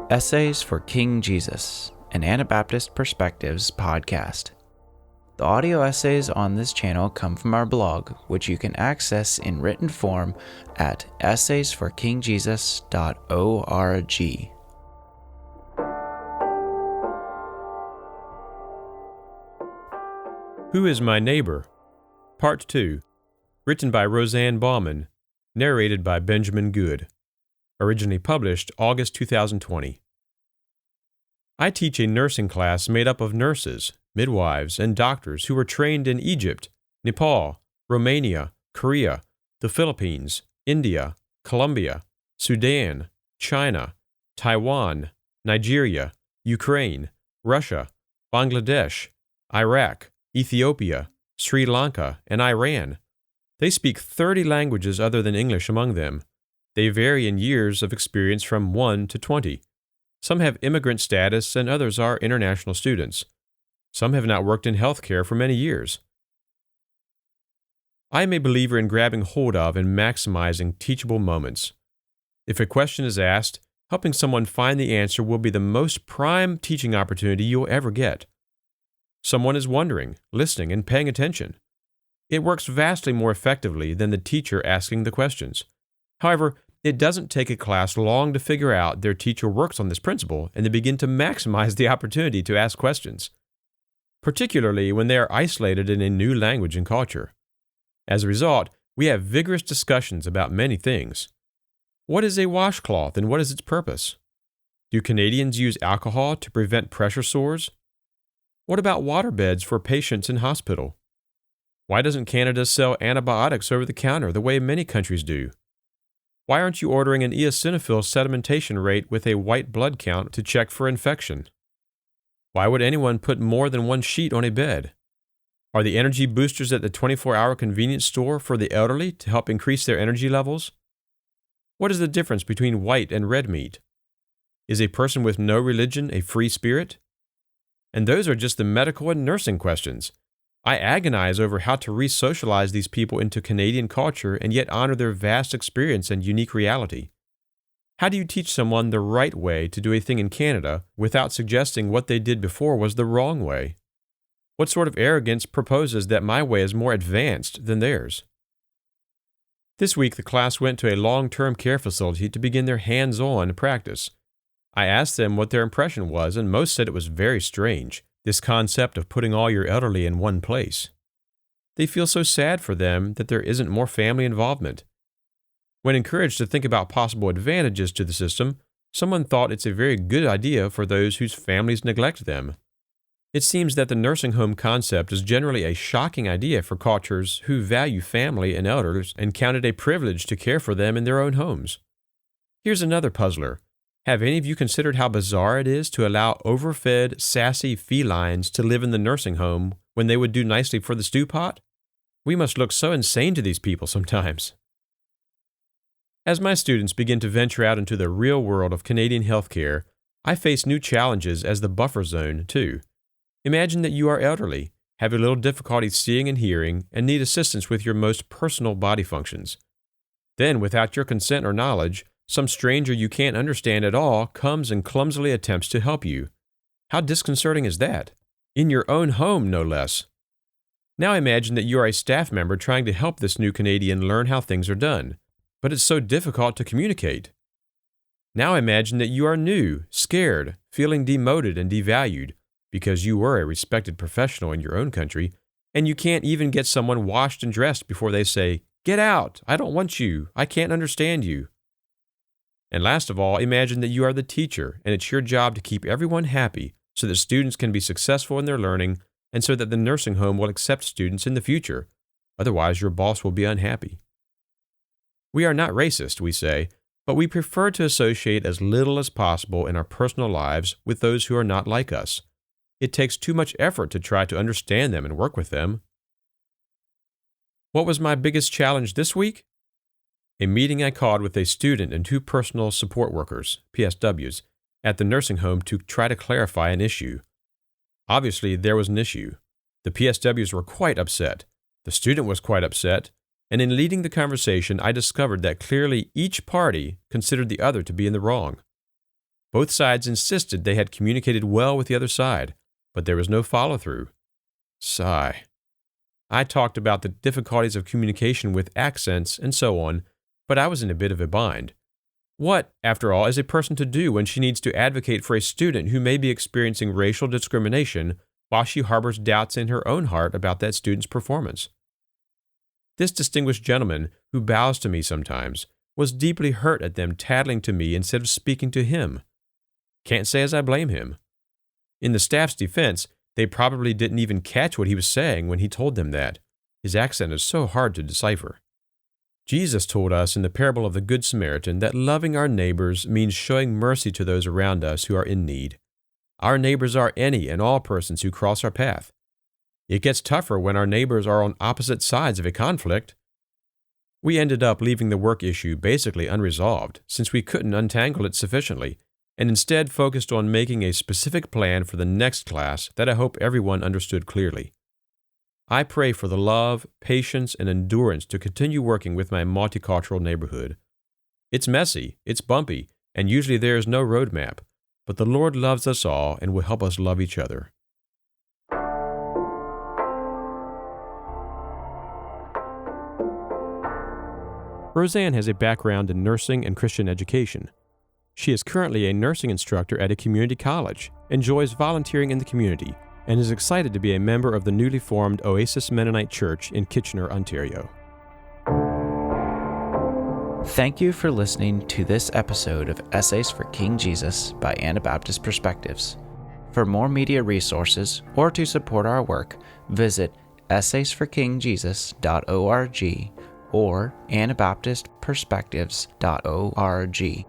Essays for King Jesus, an Anabaptist Perspectives podcast. The audio essays on this channel come from our blog, which you can access in written form at essaysforkingjesus.org. Who is My Neighbor? Part 2. Written by Roseanne Bauman. Narrated by Benjamin Good. Originally published August 2020. I teach a nursing class made up of nurses, midwives, and doctors who were trained in Egypt, Nepal, Romania, Korea, the Philippines, India, Colombia, Sudan, China, Taiwan, Nigeria, Ukraine, Russia, Bangladesh, Iraq, Ethiopia, Sri Lanka, and Iran. They speak 30 languages other than English among them. They vary in years of experience from 1 to 20. Some have immigrant status and others are international students. Some have not worked in healthcare for many years. I am a believer in grabbing hold of and maximizing teachable moments. If a question is asked, helping someone find the answer will be the most prime teaching opportunity you'll ever get. Someone is wondering, listening, and paying attention. It works vastly more effectively than the teacher asking the questions. However, it doesn't take a class long to figure out their teacher works on this principle and they begin to maximize the opportunity to ask questions, particularly when they are isolated in a new language and culture. As a result, we have vigorous discussions about many things. What is a washcloth and what is its purpose? Do Canadians use alcohol to prevent pressure sores? What about waterbeds for patients in hospital? Why doesn't Canada sell antibiotics over the counter the way many countries do? Why aren't you ordering an eosinophil sedimentation rate with a white blood count to check for infection? Why would anyone put more than one sheet on a bed? Are the energy boosters at the 24-hour convenience store for the elderly to help increase their energy levels? What is the difference between white and red meat? Is a person with no religion a free spirit? And those are just the medical and nursing questions. I agonize over how to re-socialize these people into Canadian culture and yet honor their vast experience and unique reality. How do you teach someone the right way to do a thing in Canada without suggesting what they did before was the wrong way? What sort of arrogance proposes that my way is more advanced than theirs? This week, the class went to a long-term care facility to begin their hands-on practice. I asked them what their impression was, and most said it was very strange. This concept of putting all your elderly in one place. They feel so sad for them that there isn't more family involvement. When encouraged to think about possible advantages to the system, someone thought it's a very good idea for those whose families neglect them. It seems that the nursing home concept is generally a shocking idea for cultures who value family and elders and count it a privilege to care for them in their own homes. Here's another puzzler. Have any of you considered how bizarre it is to allow overfed, sassy felines to live in the nursing home when they would do nicely for the stew pot? We must look so insane to these people sometimes. As my students begin to venture out into the real world of Canadian healthcare, I face new challenges as the buffer zone, too. Imagine that you are elderly, have a little difficulty seeing and hearing, and need assistance with your most personal body functions. Then, without your consent or knowledge, some stranger you can't understand at all comes and clumsily attempts to help you. How disconcerting is that? In your own home, no less. Now imagine that you are a staff member trying to help this new Canadian learn how things are done, but it's so difficult to communicate. Now imagine that you are new, scared, feeling demoted and devalued because you were a respected professional in your own country, and you can't even get someone washed and dressed before they say, "Get out! I don't want you! I can't understand you!" And last of all, imagine that you are the teacher, and it's your job to keep everyone happy so that students can be successful in their learning and so that the nursing home will accept students in the future. Otherwise, your boss will be unhappy. We are not racist, we say, but we prefer to associate as little as possible in our personal lives with those who are not like us. It takes too much effort to try to understand them and work with them. What was my biggest challenge this week? A meeting I called with a student and 2 personal support workers, PSWs, at the nursing home to try to clarify an issue. Obviously, there was an issue. The PSWs were quite upset. The student was quite upset. And in leading the conversation, I discovered that clearly each party considered the other to be in the wrong. Both sides insisted they had communicated well with the other side, but there was no follow-through. Sigh. I talked about the difficulties of communication with accents and so on, but I was in a bit of a bind. What, after all, is a person to do when she needs to advocate for a student who may be experiencing racial discrimination while she harbors doubts in her own heart about that student's performance? This distinguished gentleman, who bows to me sometimes, was deeply hurt at them tattling to me instead of speaking to him. Can't say as I blame him. In the staff's defense, they probably didn't even catch what he was saying when he told them that. His accent is so hard to decipher. Jesus told us in the parable of the Good Samaritan that loving our neighbors means showing mercy to those around us who are in need. Our neighbors are any and all persons who cross our path. It gets tougher when our neighbors are on opposite sides of a conflict. We ended up leaving the work issue basically unresolved since we couldn't untangle it sufficiently, and instead focused on making a specific plan for the next class that I hope everyone understood clearly. I pray for the love, patience, and endurance to continue working with my multicultural neighborhood. It's messy, it's bumpy, and usually there is no roadmap, but the Lord loves us all and will help us love each other. Roseanne has a background in nursing and Christian education. She is currently a nursing instructor at a community college, enjoys volunteering in the community, and is excited to be a member of the newly formed Oasis Mennonite Church in Kitchener, Ontario. Thank you for listening to this episode of Essays for King Jesus by Anabaptist Perspectives. For more media resources or to support our work, visit essaysforkingjesus.org or anabaptistperspectives.org.